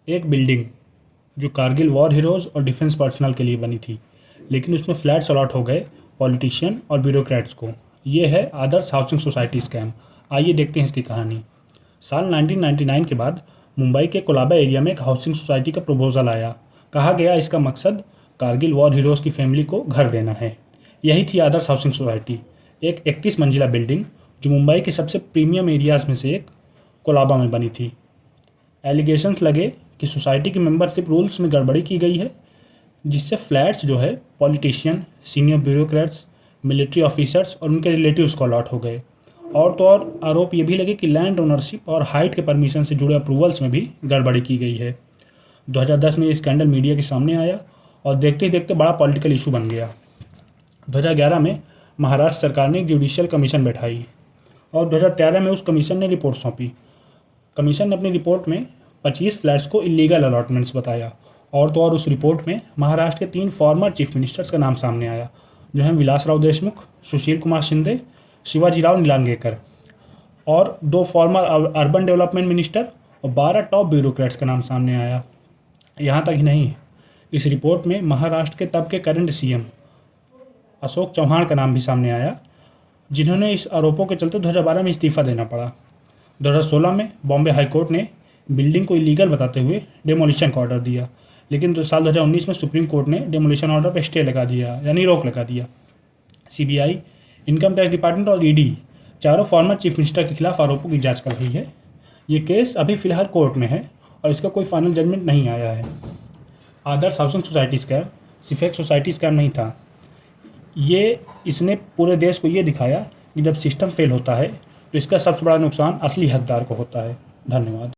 एक बिल्डिंग जो Kargil war heroes और डिफेंस पर्सनल के लिए बनी थी, लेकिन उसमें फ्लैट्स अलॉट हो गए पॉलिटिशियन और ब्यूरोक्रेट्स को। ये है आदर्श हाउसिंग सोसाइटी स्कैम। आइए देखते हैं इसकी कहानी। साल 1999 के बाद मुंबई के कोलाबा एरिया में एक हाउसिंग सोसाइटी का प्रपोजल आया। कहा गया इसका मकसद कारगिल वॉर हीरोज़ की फैमिली को घर देना है। यही थी आदर्श हाउसिंग सोसाइटी, एक 31 मंजिला बिल्डिंग जो मुंबई के सबसे प्रीमियम एरियाज़ में से एक कोलाबा में बनी थी। एलिगेशंस लगे कि सोसाइटी की मेंबरशिप रूल्स में गड़बड़ी की गई है, जिससे फ्लैट्स जो है politician, senior bureaucrats, military officers और उनके रिलेटिव्स को अलॉट हो गए। और तो और आरोप ये भी लगे कि लैंड ओनरशिप और हाइट के परमिशन से जुड़े अप्रूवल्स में भी गड़बड़ी की गई है। 2010 में ये स्कैंडल मीडिया के सामने आया और देखते ही देखते बड़ा पॉलिटिकल इशू बन गया। 2011 में महाराष्ट्र सरकार ने एक जुडिशियल कमीशन बैठाई और 2013 में उस कमीशन ने रिपोर्ट सौंपी। कमीशन ने अपनी रिपोर्ट में 25 फ्लैट्स को इलीगल अलॉटमेंट्स बताया। और तो और उस रिपोर्ट में महाराष्ट्र के 3 फॉर्मर चीफ मिनिस्टर्स का नाम सामने आया, जो हैं विलासराव देशमुख, सुशील कुमार शिंदे, शिवाजीराव निलांगेकर, और 2 फॉर्मर अर्बन डेवलपमेंट मिनिस्टर और 12 टॉप ब्यूरोक्रेट्स का नाम सामने आया। यहाँ तक ही नहीं, इस रिपोर्ट में महाराष्ट्र के तब के करंट सीएम अशोक चौहान का नाम भी सामने आया, जिन्होंने इस आरोपों के चलते 2012 में इस्तीफा देना पड़ा। 2016 में बॉम्बे हाई कोर्ट ने बिल्डिंग को इलीगल बताते हुए डेमोलिशन का ऑर्डर दिया, लेकिन साल 2019 में सुप्रीम कोर्ट ने डेमोलिशन ऑर्डर पर स्टे लगा दिया, यानी रोक लगा दिया। सीबीआई, इनकम टैक्स डिपार्टमेंट और ईडी चारों फॉर्मर चीफ मिनिस्टर के खिलाफ आरोपों की जांच कर रही है। ये केस अभी फिलहाल कोर्ट में है और इसका कोई फाइनल जजमेंट नहीं आया है। आदर्श हाउसिंग सोसाइटी स्कैम सिर्फ एक सोसाइटी स्कैम नहीं था, इसने पूरे देश को ये दिखाया कि जब सिस्टम फेल होता है तो इसका सबसे बड़ा नुकसान असली हकदार को होता है। धन्यवाद।